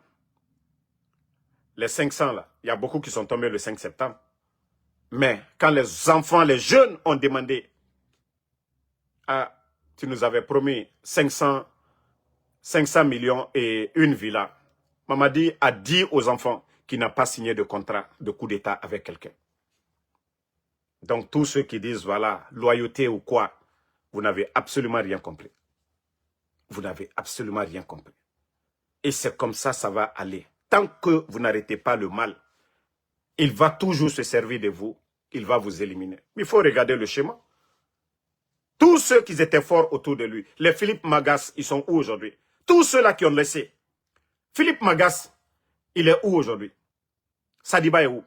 Les 500 là, il y a beaucoup qui sont tombés le 5 septembre. Mais quand les enfants, les jeunes ont demandé, ah, tu nous avais promis 500 millions et une villa. Mamadi a dit aux enfants qu'il n'a pas signé de contrat de coup d'État avec quelqu'un. Donc tous ceux qui disent, voilà, loyauté ou quoi, vous n'avez absolument rien compris. Vous n'avez absolument rien compris. Et c'est comme ça, ça va aller. Tant que vous n'arrêtez pas le mal, il va toujours se servir de vous, il va vous éliminer. Mais il faut regarder le schéma. Tous ceux qui étaient forts autour de lui, les Philippe Magas, ils sont où aujourd'hui? Tous ceux-là qui ont laissé. Philippe Magas, il est où aujourd'hui? Sadiba est où?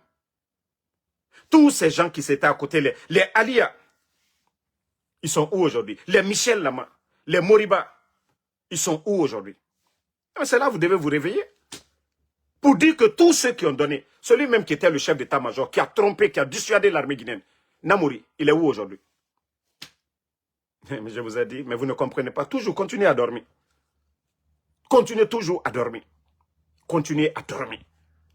Tous ces gens qui s'étaient à côté, les Alia, ils sont où aujourd'hui? Les Michel Lama, les Moriba, ils sont où aujourd'hui? C'est là que vous devez vous réveiller. Pour dire que tous ceux qui ont donné, celui même qui était le chef d'état-major, qui a trompé, qui a dissuadé l'armée guinéenne, Namouri, il est où aujourd'hui? Mais je vous ai dit, mais vous ne comprenez pas. Toujours continuez à dormir. Continuez toujours à dormir. Continuez à dormir.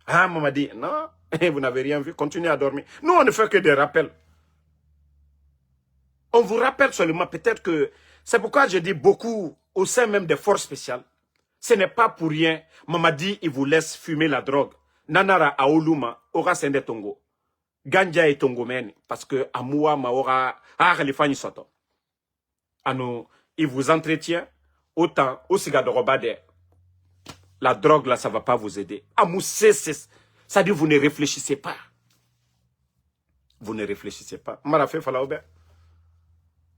Ah, maman dit, non, vous n'avez rien vu, continuez à dormir. Nous, on ne fait que des rappels. On vous rappelle seulement, peut-être que... C'est pourquoi je dis beaucoup au sein même des forces spéciales. Ce n'est pas pour rien. Mamadi, il vous laisse fumer la drogue. Nanara Aouluma, Ora Sende Tongo. Ganja et Tongo Meni. Parce que Amoua Maora, Khalifani Soto. Ano, il vous entretient autant au cigare de Robade. La drogue là, ça ne va pas vous aider. Amou, ça dit vous ne réfléchissez pas. Vous ne réfléchissez pas. Marafé Falaoube.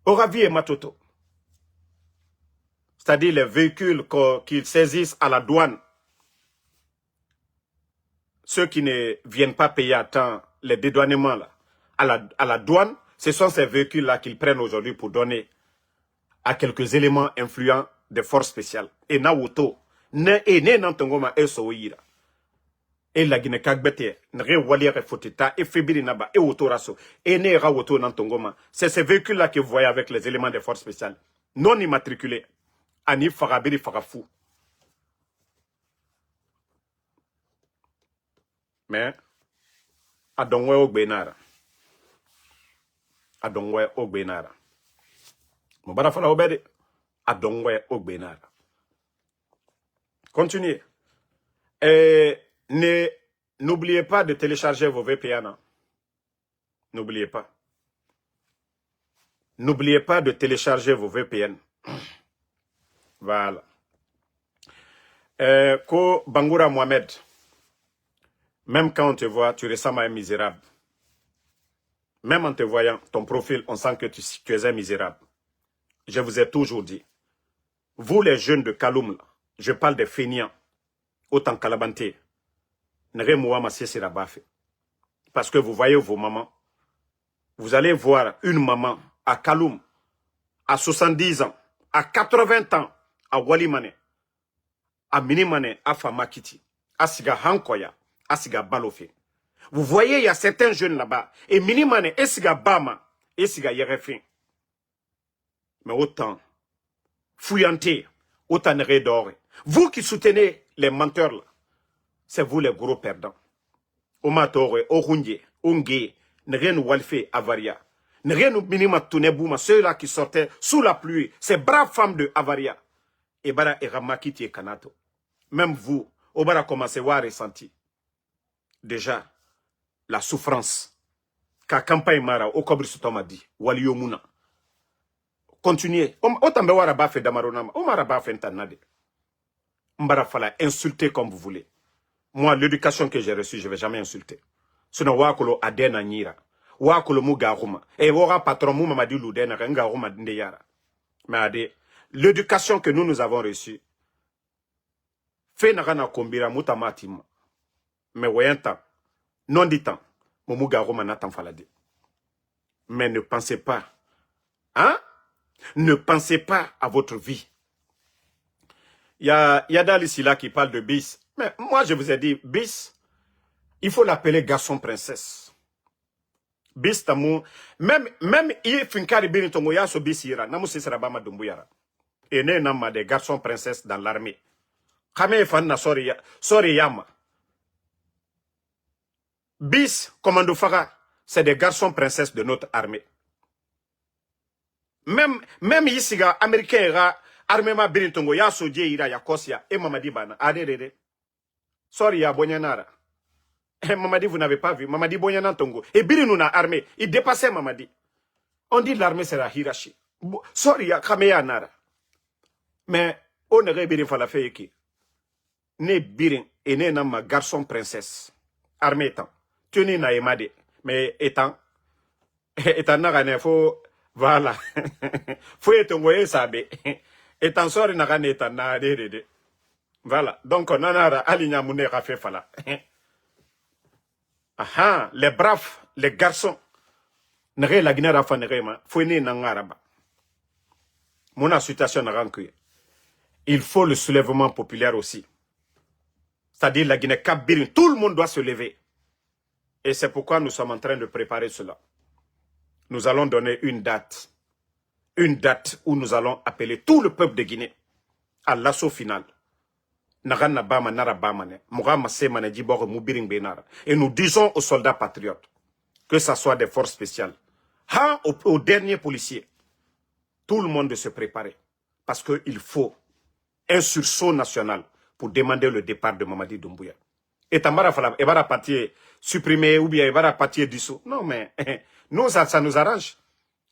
Oravi et Matoto. C'est-à-dire les véhicules qu'ils saisissent à la douane. ceux qui ne viennent pas payer à temps les dédouanements là, à la douane, ce sont ces véhicules-là qu'ils prennent aujourd'hui pour donner à quelques éléments influents des forces spéciales. Et na woto, ne nantongoma e soira. Et la Guinée kagbete, ne waliere foteta, et fébili naba, et woto raso, et ne ra woto nantongoma. C'est ces véhicules-là que vous voyez avec les éléments des forces spéciales, non immatriculés. Ani farabiri farafou. Mais, adongwe ogbenara. Adongwe ogbenara. Mbara fala obede. Adongwe ogbenara. Continuez. Et n'oubliez pas de télécharger vos VPN. N'oubliez pas. N'oubliez pas de télécharger vos VPN. Voilà. Ko Bangoura Mohamed, même quand on te voit, tu ressembles à un misérable. Même en te voyant, ton profil, on sent que tu es un misérable. Je vous ai toujours dit, vous les jeunes de Kaloum, je parle des feignants, autant Kalabanté, parce que vous voyez vos mamans, vous allez voir une maman à Kaloum, à 70 ans, à 80 ans, à Walimane, à Minimane, à Famakiti, à Siga Hankoya, à Siga Balofe. Vous voyez, il y a certains jeunes là-bas, et Minimane, et Siga Bama, et Siga Yerefin. Mais autant, fouillanté, autant d'or. Vous qui soutenez les menteurs là, c'est vous les gros perdants. Omatore, Orunye, Onge, Nren Walfe, Avaria. Nren Minima Tunebouma, ceux-là qui sortaient sous la pluie, ces braves femmes de Avaria. Et Bara et Ramakiti et Kanato. Même vous, Obara commencé à voir ressenti. Déjà, la souffrance. Ka campagne Mara, au Kobri Sotoma dit, Wali Yomuna. Continuez. Autant de voir Abafe Damaronama, Omar Abafe Ntanade. Mbara fala insulter comme vous voulez. Moi, l'éducation que j'ai reçue, je ne vais jamais insulter. Sinon, Wakolo Adena Nira. Wakolo Mugaruma. Et Wora patron Moumamadi Loudena, Rengaruma Ndeyara. Mais l'éducation que nous avons reçue, fait Narana Kombira Moutamatima. Mais voyant non dit temps, Moumugaruma Natan Falade. Mais ne pensez pas, hein? Ne pensez pas à votre vie. Il y a Yada Lissila qui parle de bis. Mais moi, je vous ai dit, bis, il faut l'appeler garçon princesse. Bis tamou, même il finkari bini tongo yaso bis ira, namu sisrabama dumbuyara. Et ne nama des garçons princesses dans l'armée. Kame fanna sorry yama. Bis, commando Faga, c'est des garçons princesses de notre armée. Même ici, américain, armement binitongo, ya soje ira, ya kosia, et Mamadi bana, adede. Sorry, ya Bonyanara. Mamadi, vous n'avez pas vu, Mamadi Bonyana Tongo. Et bininou na armée, il dépassait Mamadi. On dit l'armée c'est la hiérarchie. Sorry, ya Kameya Nara. Mais, on aurait bien fallu faire qui? Ne birin, et ne nama garçon princesse. Armée étant. Tenu na emade. Mais étant nara, faut. Voilà. Faut être envoyé ça. Et en sort na gane etan na de. Voilà. Donc on a aligné mon fait fala. Aha, les braves, les garçons. Nere la Guinée rafa nere ma. Faut né na ngaraba. Mon situation na rankuye. Il faut le soulèvement populaire aussi. C'est-à-dire la Guinée Cap-Birin, tout le monde doit se lever. Et c'est pourquoi nous sommes en train de préparer cela. Nous allons donner une date où nous allons appeler tout le peuple de Guinée à l'assaut final. Et nous disons aux soldats patriotes, que ce soit des forces spéciales, aux derniers policiers, tout le monde de se préparer. Parce qu'il faut un sursaut national pour demander le départ de Mamadi Doumbouya. Et Tambara Fala, il va partir supprimé ou bien il va partir dissous. Non, mais nous, ça nous arrange.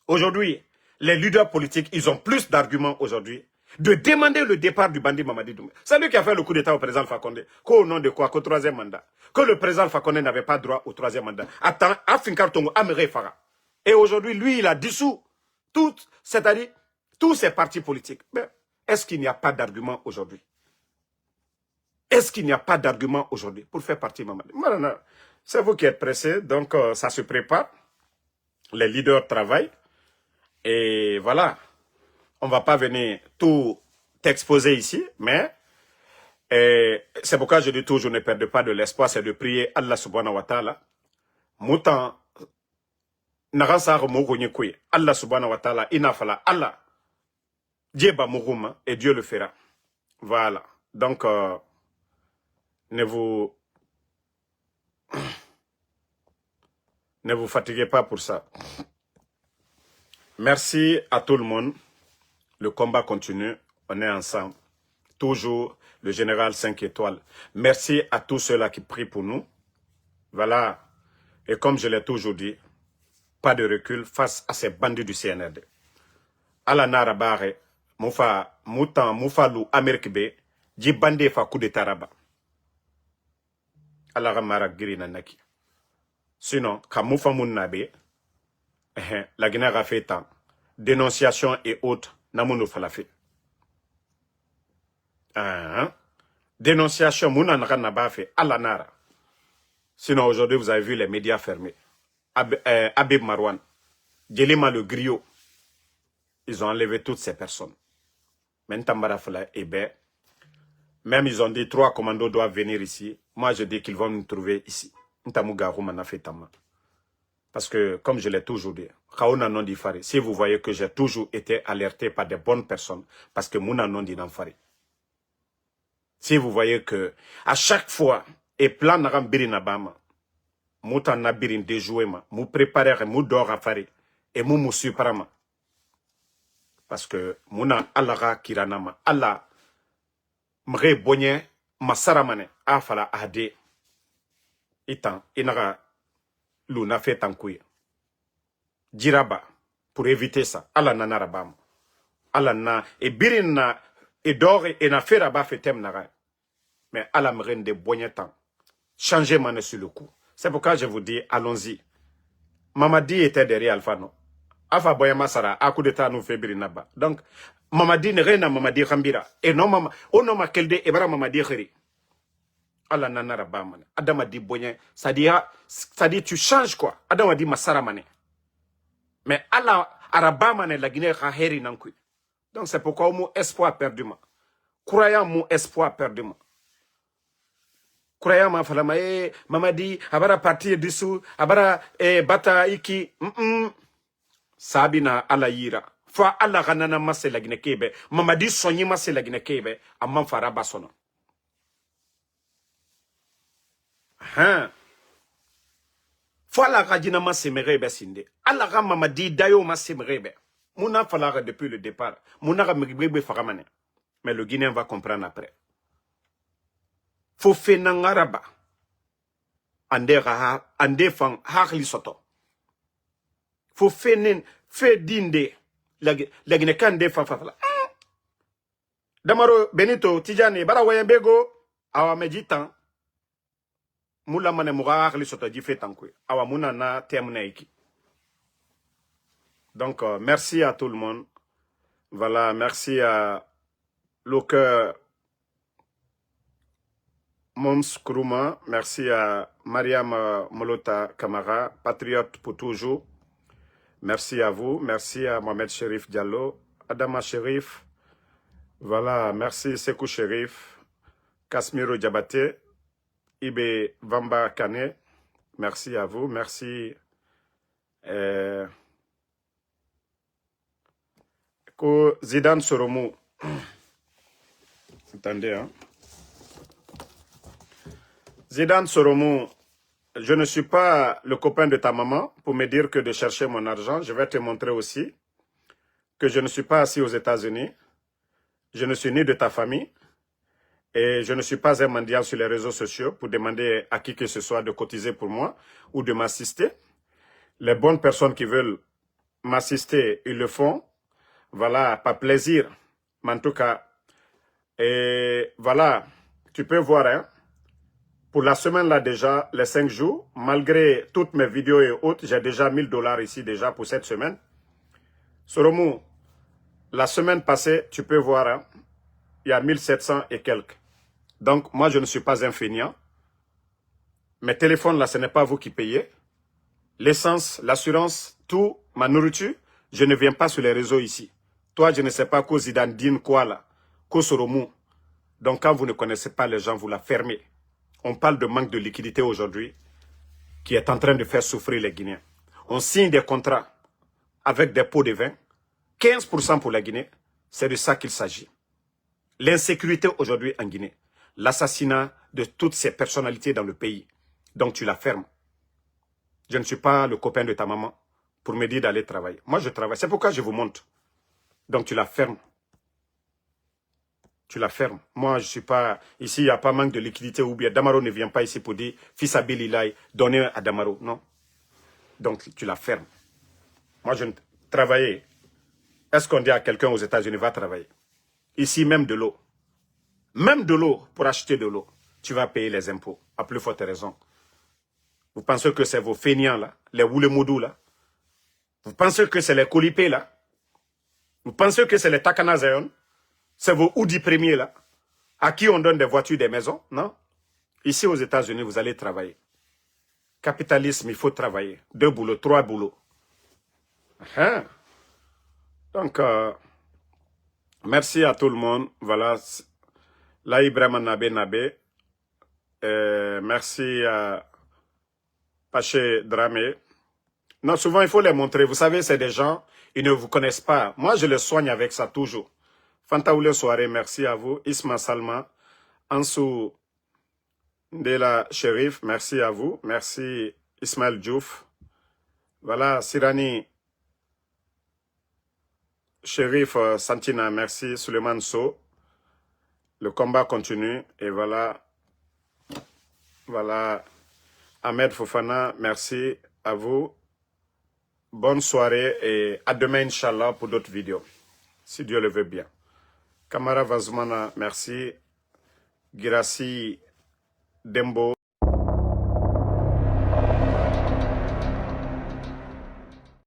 Aujourd'hui, les leaders politiques, ils ont plus d'arguments aujourd'hui de demander le départ du bandit Mamadi Doumbouya. C'est lui qui a fait le coup d'État au président Fakonde. Qu'au nom de quoi? Qu'au troisième mandat. Que le président Fakonde n'avait pas droit au troisième mandat. Attends, Afinkar Tongo, Amere Fara. Et aujourd'hui, lui, il a dissous c'est-à-dire tous ces partis politiques. Mais est-ce qu'il n'y a pas d'argument aujourd'hui? Est-ce qu'il n'y a pas d'argument aujourd'hui pour faire partie Mamadi? C'est vous qui êtes pressé, donc ça se prépare. Les leaders travaillent. Et voilà, on ne va pas venir tout exposer ici, mais c'est pourquoi je dis toujours, ne perdez pas de l'espoir, c'est de prier Allah subhanahu wa ta'ala. Moutan, Naransar Mougounikouy, Allah subhanahu wa ta'ala, Inafala, Allah, Dieu va mourouma et Dieu le fera. Voilà, donc ne vous fatiguez pas pour ça. Merci à tout le monde. Le combat continue. On est ensemble. Toujours le général 5 étoiles. Merci à tous ceux-là qui prient pour nous. Voilà. Et comme je l'ai toujours dit, pas de recul face à ces bandits du CNRD. Ala narabare, moufa, moutan, moufalou, Amerikbe, ji bandé fa coup de taraba. Ala ramara giri nanaki. Sinon, quand moufa mounnabe, la Guinée a fait tant. Dénonciation et autres, namounou falafé. Dénonciation, mounan ranaba fait, ala nara. Sinon, aujourd'hui, vous avez vu les médias fermés. Abib Marwan, Djelima le griot, ils ont enlevé toutes ces personnes. Maintenant, même ils ont dit 3 commandos doivent venir ici. Moi, je dis qu'ils vont nous trouver ici. Parce que, comme je l'ai toujours dit, si vous voyez que j'ai toujours été alerté par des bonnes personnes, parce que mon nom dit n'enfari. Si vous voyez que, à chaque fois, et plan n'aram birinabama, moutan nabirin déjoué ma, mou préparer, mou dor à fari, et mou suprama. Parce que, mouna allara kiranama, Allah, mre bonye, masaramane, afala ade, itan, inara, l'una fait en couille. Diraba, pour éviter ça, Allah nanarabam. Allah na, et birina, et d'or, et na feraba fetem nara. Mais Allah me rende bonne temps. Changez mané sur le coup. C'est pourquoi je vous dis, allons-y. Mamadi était derrière Alpha, non? Alpha Boyama Sara, à coup d'état nous fait birinaba. Donc, Mamadi ne rien à Mamadi Rambira. Et non, maman, on n'a ma kelde, et bara Mamadi Khiri. Allah nanara bamane. Adam a dit bonyen. Ça dit tu changes quoi. Adam a dit masara mané. Mais Allah arabamane la Guinée raheri nankui. Donc c'est pourquoi mon espoir perdument. Croyant mon espoir perdument. Croyant ma falama mamadi abara partir dessous abara bata iki sabina ala yira. Fa Allah ganana masse la Guinée kebe. Mamadi sonyi masse la Guinée kebe. Amman faraba sono. Fala rajina ma semerebe sinde. Allah ga mamadi dayo ma semerebe. Mouna falara depuis le départ. Mouna ga mribe faramane. Mais le Guinéen va comprendre après. Faut faire nangaraba. Ande fang hakli soto. Faut faire nen fait dinde. La Guinée kan de fafala. Damaro Benito Tijani bara wayembego awa meditan. Moula mane moura li sota di fait tankwe. Awa mouna na temneiki. Donc merci à tout le monde. Voilà, merci à Loker Moms Kourouma, merci à Mariam Molota Kamara, patriote pour toujours. Merci à vous, merci à Mohamed Sherif Diallo, Adama Sherif. Voilà, merci Sekou Sherif, Kasmiro Diabaté. Ibe Vamba Kane, merci à vous, merci Zidane Soromou. Attendez, hein. Zidane Soromou, je ne suis pas le copain de ta maman pour me dire que de chercher mon argent. Je vais te montrer aussi que je ne suis pas assis aux États-Unis. Je ne suis ni de ta famille. Et je ne suis pas un mendiant sur les réseaux sociaux pour demander à qui que ce soit de cotiser pour moi ou de m'assister. Les bonnes personnes qui veulent m'assister, ils le font. Voilà, pas plaisir. Mais en tout cas, et voilà, tu peux voir, hein. Pour la semaine là déjà, les 5 jours, malgré toutes mes vidéos et autres, j'ai déjà 1000 $ ici déjà pour cette semaine. Soromou, la semaine passée, tu peux voir, hein, il y a 1700 et quelques. Donc, moi, je ne suis pas un feignant. Mes téléphones, là, ce n'est pas vous qui payez. L'essence, l'assurance, tout, ma nourriture, je ne viens pas sur les réseaux ici. Toi, je ne sais pas quoi Zidane quoi là, quoi Soromou. Donc, quand vous ne connaissez pas les gens, vous la fermez. On parle de manque de liquidité aujourd'hui qui est en train de faire souffrir les Guinéens. On signe des contrats avec des pots de vin, 15% pour la Guinée, c'est de ça qu'il s'agit. L'insécurité aujourd'hui en Guinée, l'assassinat de toutes ces personnalités dans le pays. Donc tu la fermes. Je ne suis pas le copain de ta maman pour me dire d'aller travailler. Moi je travaille, c'est pourquoi je vous montre. Donc tu la fermes. Tu la fermes. Moi je ne suis pas, ici il n'y a pas manque de liquidité ou bien Damaro ne vient pas ici pour dire fils Abililaï, donnez à Damaro. Non. Donc tu la fermes. Moi je ne travaille. Est-ce qu'on dit à quelqu'un aux États-Unis va travailler? Ici même de l'eau. Même de l'eau, pour acheter de l'eau, tu vas payer les impôts, à plus forte raison. Vous pensez que c'est vos feignants là, les Woulemoudou là? Vous pensez que c'est les Kolipé là? Vous pensez que c'est les Takanazayon? C'est vos Oudi premiers là? À qui on donne des voitures, des maisons? Non? Ici aux États-Unis, vous allez travailler. Capitalisme, il faut travailler. 2 boulots, 3 boulots. Hein? Donc, merci à tout le monde. Voilà. Là, Ibrahim Nabé. Merci à Paché Dramé. Non, souvent, il faut les montrer. Vous savez, c'est des gens, ils ne vous connaissent pas. Moi, je les soigne avec ça toujours. Fantaoule Soirée, merci à vous. Isma Salma. Ansou Ndela Sherif, merci à vous. Merci Ismaël Diouf. Voilà, Sirani Sherif Santina, merci. Suleiman So. Le combat continue. Et voilà. Voilà. Ahmed Fofana, merci à vous. Bonne soirée et à demain, Inch'Allah, pour d'autres vidéos. Si Dieu le veut bien. Kamara Vazmana, merci. Girassi Dembo.